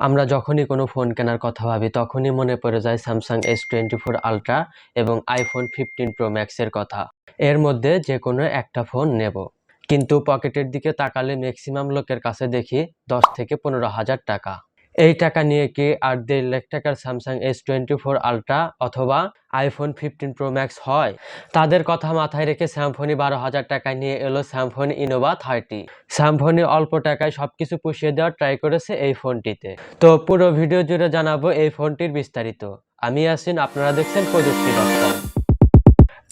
আমরা যখনই কোনো ফোন কেনার কথা ভাবি তখনই মনে পড়ে যায় স্যামসাং S24 আলট্রা এবং আইফোন 15 প্রো ম্যাক্সের কথা। এর মধ্যে যে কোনো একটা ফোন নেব, কিন্তু পকেটের দিকে তাকালে ম্যাক্সিমাম লোকের কাছে দেখি 10 থেকে 15,000 টাকা। এই টাকা নিয়ে কি আর 1.5 লাখ টাকার স্যামসাং S24 আলট্রা অথবা আইফোন 15 প্রো ম্যাক্স হয়? তাদের কথা মাথায় রেখে স্যামফনি 12,000 টাকায় নিয়ে এলো স্যামফনি ইনোভা 30। স্যামফনি অল্প টাকায় সবকিছু পুষিয়ে দেওয়ার ট্রাই করেছে এই ফোনটিতে। তো পুরো ভিডিও জুড়ে জানাবো এই ফোনটির বিস্তারিত। আমি আসিন, আপনারা দেখছেন প্রযুক্তি ডট কম।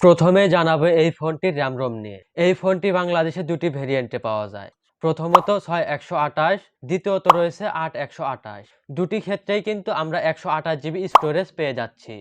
প্রথমে জানাবো এই ফোনটির র্যাম রোম নিয়ে। এই ফোনটি বাংলাদেশে দুটি ভেরিয়েন্টে পাওয়া যায়। প্রথমত 6128, দ্বিতীয়ত রয়েছে 8128। দুটি ক্ষেত্রেই কিন্তু আমরা 128 GB স্টোরেজ পেয়ে যাচ্ছি।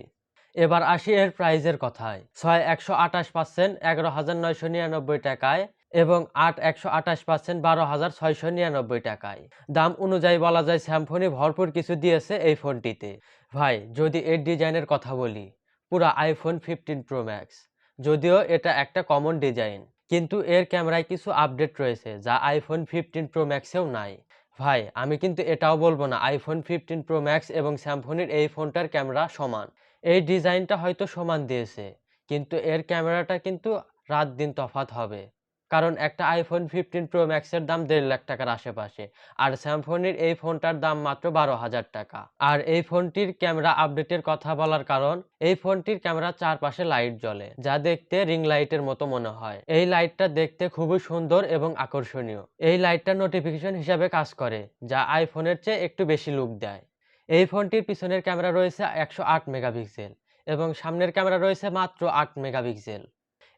এবার আসি এর প্রাইজের কথায়। 6128 পাচ্ছেন 11,999 টাকায় এবং 8128 পাচ্ছেন 12,699 টাকায়। দাম অনুযায়ী বলা যায় স্যামফনি ভরপুর কিছু দিয়েছে এই ফোনটিতে। ভাই, যদি এর ডিজাইনের কথা বলি, পুরা আইফোন 15 প্রো ম্যাক্স। যদিও এটা একটা কমন ডিজাইন, কিন্তু এর ক্যামেরায় কিছু আপডেট রয়েছে যা আইফোন 15 প্রো ম্যাক্সেও নাই। ভাই, আমি কিন্তু এটাও বলবো না আইফোন 15 প্রো ম্যাক্স এবং স্যামফনির এই ফোনটার ক্যামেরা সমান। এই ডিজাইনটা হয়তো সমান দিয়েছে, কিন্তু এর ক্যামেরাটা কিন্তু রাত দিন তফাৎ হবে। কারণ একটা আইফোন 15 প্রো ম্যাক্সের দাম 1.5 লাখ টাকার আশেপাশে, আর স্যামফনির এই ফোনটার দাম মাত্র 12,000 টাকা। আর এই ফোনটির ক্যামেরা আপডেটের কথা বলার কারণ, এই ফোনটির ক্যামেরার চারপাশে লাইট জ্বলে, যা দেখতে রিং লাইটের মতো মনে হয়। এই লাইটটা দেখতে খুবই সুন্দর এবং আকর্ষণীয়। এই লাইটটা নোটিফিকেশন হিসাবে কাজ করে, যা আইফোনের চেয়ে একটু বেশি লুক দেয়। এই ফোনটির পিছনের ক্যামেরা রয়েছে 108 মেগাপিক্সেল এবং সামনের ক্যামেরা রয়েছে মাত্র 8 মেগাপিক্সেল।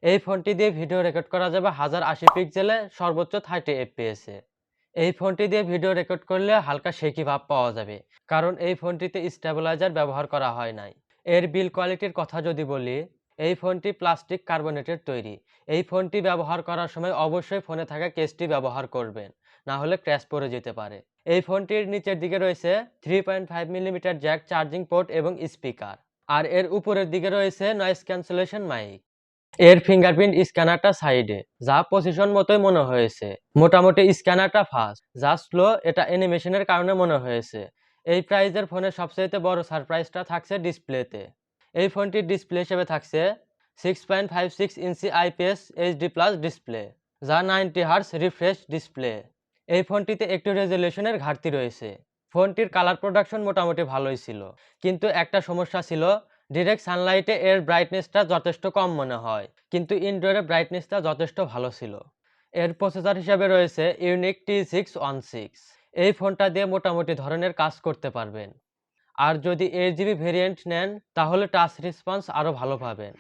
এই ফোনটি দিয়ে ভিডিও রেকর্ড করা যাবে 1080 পিক্সেলে সর্বোচ্চ 30 fps এ। এই ফোনটি দিয়ে ভিডিও রেকর্ড করলে হালকা শেকি ভাব পাওয়া যাবে, কারণ এই ফোনটিতে স্টেবিলাইজার ব্যবহার করা হয় নাই। এর বিল কোয়ালিটির কথা যদি বলি, এই ফোনটি প্লাস্টিক কার্বনেটের তৈরি। এই ফোনটি ব্যবহার করার সময় অবশ্যই ফোনে থাকা কেসটি ব্যবহার করবেন, না হলে ক্র্যাশ পড়ে যেতে পারে। এই ফোনটির নিচের দিকে রয়েছে 3.5 মিলিমিটার জ্যাক চার্জিং পোর্ট এবং স্পিকার, আর এর উপরের দিকে রয়েছে নয়েজ ক্যান্সেলেশন মাইক। এর ফিঙ্গারপ্রিন্ট স্ক্যানারটা সাইডে, যা পজিশন মতোই মনে হয়েছে। মোটামুটি স্ক্যানারটা ফাস্ট, যা স্লো এটা অ্যানিমেশনের কারণে মনে হয়েছে। এই প্রাইজের ফোনের সবচেয়ে বড় সারপ্রাইজটা থাকছে ডিসপ্লেতে। এই ফোনটির ডিসপ্লে হিসেবে থাকছে 6.56 ইঞ্চি IPS HD+ ডিসপ্লে, যা 90 হার্টজ রিফ্রেশ ডিসপ্লে। এই ফোনটিতে একটু রেজুলেশনের ঘাটতি রয়েছে। ফোনটির কালার প্রোডাকশন মোটামুটি ভালোই ছিল, কিন্তু একটা সমস্যা ছিল, ডিরেক্ট সানলাইটে এর ব্রাইটনেসটা যথেষ্ট কম মনে হয়, কিন্তু ইনডোরে ব্রাইটনেসটা যথেষ্ট ভালো ছিল। এর প্রসেসর হিসেবে রয়েছে ইউনিক T616। এই ফোনটা দিয়ে মোটামুটি ধরনের কাজ করতে পারবেন। আর যদি 8GB ভেরিয়েন্ট নেন তাহলে টাচ রেসপন্স আরও ভালো পাবেন।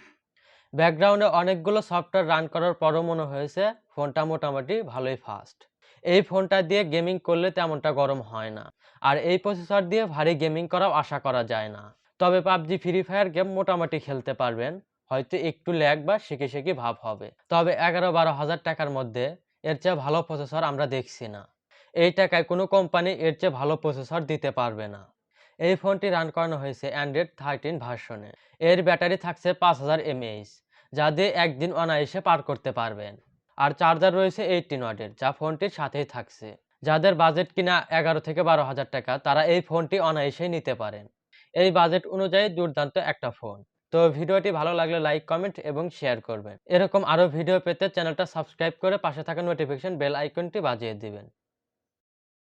ব্যাকগ্রাউন্ডে অনেকগুলো সফটওয়্যার রান করার পরও মনে হয়েছে ফোনটা মোটামুটি ভালোই ফাস্ট। এই ফোনটা দিয়ে গেমিং করলে তেমনটা গরম হয় না, আর এই প্রসেসর দিয়ে ভারী গেমিং করাও আশা করা যায় না। তবে পাবজি ফ্রি ফায়ার গেম মোটামুটি খেলতে পারবেন, হয়তো একটু ল্যাগ বা শেকি ভাব হবে। তবে 11-12 হাজার টাকার মধ্যে এর চেয়ে ভালো প্রসেসর আমরা দেখছি না। এই টাকায় কোনো কোম্পানি এর চেয়ে ভালো প্রসেসর দিতে পারবে না। এই ফোনটি রান করানো হয়েছে অ্যান্ড্রয়েড 13 ভার্সনে। এর ব্যাটারি থাকছে 5000 mAh, যা দিয়ে একদিন অনায়াসে পার করতে পারবেন। আর চার্জার রয়েছে 18 ওয়াটের, যা ফোনটির সাথেই থাকছে। যাদের বাজেট কিনা 11 থেকে 12 হাজার টাকা, তারা এই ফোনটি অনায়াসেই নিতে পারেন। এই বাজেট অনুযায়ী দুর্দান্ত একটা ফোন। তো ভিডিওটি ভালো লাগলে লাইক, কমেন্ট এবং শেয়ার করবেন। এরকম আরও ভিডিও পেতে চ্যানেলটা সাবস্ক্রাইব করে পাশে থাকা নোটিফিকেশন বেল আইকনটি বাজিয়ে দিবেন।